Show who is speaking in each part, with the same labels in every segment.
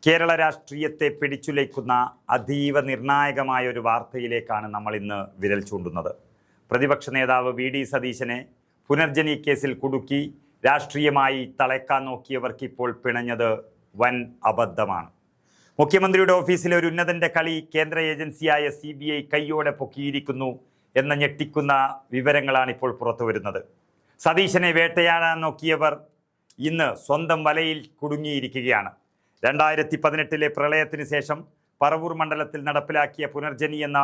Speaker 1: കേരള രാഷ്ട്രീയത്തെ പിടിച്ചുലയ്ക്കുന്ന അതീവ നിർണായകമായ ഒരു വാർത്തയിലേക്കാണ് നമ്മൾ ഇന്ന് വിരൽ ചൂണ്ടുന്നത്. പ്രതിപക്ഷ നേതാവ് വി.ഡി. സതീശനെ പുനർജനി കേസിൽ കുടുക്കി രാഷ്ട്രീയമായി തളയ്ക്കാൻ നോക്കിയവർക്കിപ്പോൾ പിണഞ്ഞത് വൻ അബദ്ധമാണ്. മുഖ്യമന്ത്രിയുടെ ഓഫീസിലെ ഒരു ഉന്നതന്റെ കളി കേന്ദ്ര ഏജൻസിയായ CBI കയ്യോടെ പൊക്കിയിരിക്കുന്നു എന്ന ഞെട്ടിക്കുന്ന വിവരങ്ങളാണ് ഇപ്പോൾ പുറത്തുവരുന്നത്. സതീശനെ വേട്ടയാടാൻ നോക്കിയവർ ഇന്ന് സ്വന്തം വലയിൽ കുടുങ്ങിയിരിക്കുകയാണ്. 2018 പ്രളയത്തിന് ശേഷം പറവൂർ മണ്ഡലത്തിൽ നടപ്പിലാക്കിയ പുനർജനി എന്ന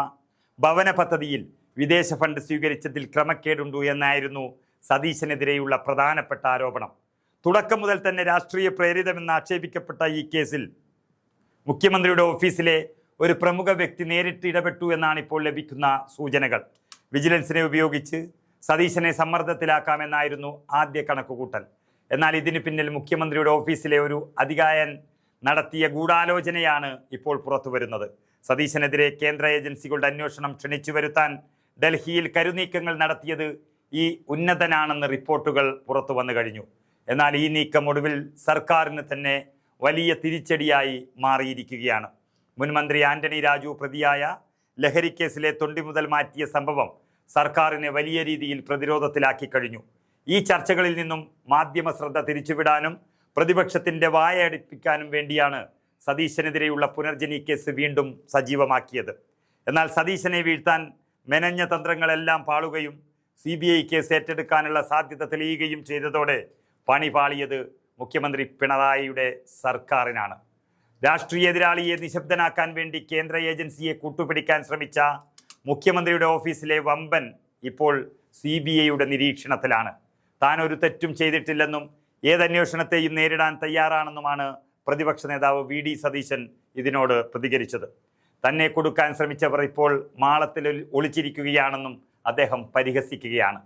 Speaker 1: ഭവന പദ്ധതിയിൽ വിദേശ ഫണ്ട് സ്വീകരിച്ചതിൽ ക്രമക്കേടുണ്ടു എന്നായിരുന്നു സതീശനെതിരെയുള്ള പ്രധാനപ്പെട്ട ആരോപണം. തുടക്കം മുതൽ തന്നെ രാഷ്ട്രീയ പ്രേരിതമെന്ന് ആക്ഷേപിക്കപ്പെട്ട ഈ കേസിൽ മുഖ്യമന്ത്രിയുടെ ഓഫീസിലെ ഒരു പ്രമുഖ വ്യക്തി നേരിട്ട് ഇടപെട്ടു എന്നാണ് ഇപ്പോൾ ലഭിക്കുന്ന സൂചനകൾ. വിജിലൻസിനെ ഉപയോഗിച്ച് സതീശനെ സമ്മർദ്ദത്തിലാക്കാമെന്നായിരുന്നു ആദ്യ കണക്കുകൂട്ടൽ. എന്നാൽ ഇതിന് പിന്നിൽ മുഖ്യമന്ത്രിയുടെ ഓഫീസിലെ ഒരു അധികായൻ നടത്തിയ ഗൂഢാലോചനയാണ് ഇപ്പോൾ പുറത്തു വരുന്നത്. സതീശനെതിരെ കേന്ദ്ര ഏജൻസികളുടെ അന്വേഷണം ക്ഷണിച്ചു വരുത്താൻ ഡൽഹിയിൽ കരുനീക്കങ്ങൾ നടത്തിയത് ഈ ഉന്നതനാണെന്ന് റിപ്പോർട്ടുകൾ പുറത്തു വന്നു കഴിഞ്ഞു. എന്നാൽ ഈ നീക്കം ഒടുവിൽ സർക്കാരിന് തന്നെ വലിയ തിരിച്ചടിയായി മാറിയിരിക്കുകയാണ്. മുൻമന്ത്രി ആന്റണി രാജു പ്രതിയായ ലഹരിക്കേസിലെ തൊണ്ടി മുതൽ മാറ്റിയ സംഭവം സർക്കാരിനെ വലിയ രീതിയിൽ പ്രതിരോധത്തിലാക്കി കഴിഞ്ഞു. ഈ ചർച്ചകളിൽ നിന്നും മാധ്യമ ശ്രദ്ധ തിരിച്ചുവിടാനും പ്രതിപക്ഷത്തിൻ്റെ വായടിപ്പിക്കാനും വേണ്ടിയാണ് സതീശനെതിരെയുള്ള പുനർജനി കേസ് വീണ്ടും സജീവമാക്കിയത്. എന്നാൽ സതീശനെ വീഴ്ത്താൻ മെനഞ്ഞ തന്ത്രങ്ങളെല്ലാം പാളുകയും CBI കേസ് ഏറ്റെടുക്കാനുള്ള സാധ്യത തെളിയുകയും ചെയ്തതോടെ പണി പാളിയത് മുഖ്യമന്ത്രി പിണറായിയുടെ സർക്കാരിനാണ്. രാഷ്ട്രീയ എതിരാളിയെ നിശബ്ദനാക്കാൻ വേണ്ടി കേന്ദ്ര ഏജൻസിയെ കൂട്ടുപിടിക്കാൻ ശ്രമിച്ച മുഖ്യമന്ത്രിയുടെ ഓഫീസിലെ വമ്പൻ ഇപ്പോൾ CBIയുടെ നിരീക്ഷണത്തിലാണ്. താൻ ഒരു തെറ്റും ചെയ്തിട്ടില്ലെന്നും ഏതന്വേഷണത്തെയും നേരിടാൻ തയ്യാറാണെന്നുമാണ് പ്രതിപക്ഷ നേതാവ് വി.ഡി. സതീശൻ ഇതിനോട് പ്രതികരിച്ചത്. തന്നെ കൊടുക്കാൻ ശ്രമിച്ചവർ ഇപ്പോൾ മാളത്തിൽ ഒളിച്ചിരിക്കുകയാണെന്നും അദ്ദേഹം പരിഹസിക്കുകയാണ്.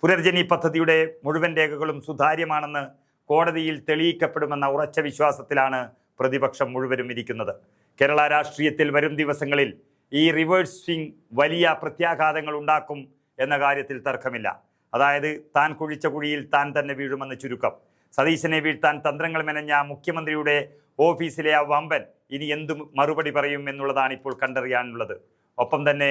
Speaker 1: പുനർജനി പദ്ധതിയുടെ മുഴുവൻ രേഖകളും സുതാര്യമാണെന്ന് കോടതിയിൽ തെളിയിക്കപ്പെടുമെന്ന ഉറച്ച വിശ്വാസത്തിലാണ് പ്രതിപക്ഷം മുഴുവനും ഇരിക്കുന്നത്. കേരള രാഷ്ട്രീയത്തിൽ വരും ദിവസങ്ങളിൽ ഈ റിവേഴ്സ് സ്വിംഗ് വലിയ പ്രത്യാഘാതങ്ങൾ ഉണ്ടാക്കും എന്ന കാര്യത്തിൽ തർക്കമില്ല. അതായത് താൻ കുഴിച്ച കുഴിയിൽ താൻ തന്നെ വീഴുമെന്ന് ചുരുക്കം. സതീശനെ വീഴ്ത്താൻ തന്ത്രങ്ങൾ മെനഞ്ഞ മുഖ്യമന്ത്രിയുടെ ഓഫീസിലെ ആ വമ്പൻ ഇനി എന്തു മറുപടി പറയും എന്നുള്ളതാണ് ഇപ്പോൾ കണ്ടറിയാനുള്ളത്. ഒപ്പം തന്നെ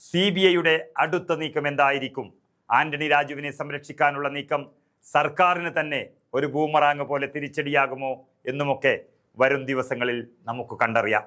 Speaker 1: CBIയുടെ അടുത്ത നീക്കം എന്തായിരിക്കും? ആന്റണി രാജുവിനെ സംരക്ഷിക്കാനുള്ള നീക്കം സർക്കാരിന് തന്നെ ഒരു ബൂമറാങ് പോലെ തിരിച്ചടിയാകുമോ എന്നുമൊക്കെ വരും ദിവസങ്ങളിൽ നമുക്ക് കണ്ടറിയാം.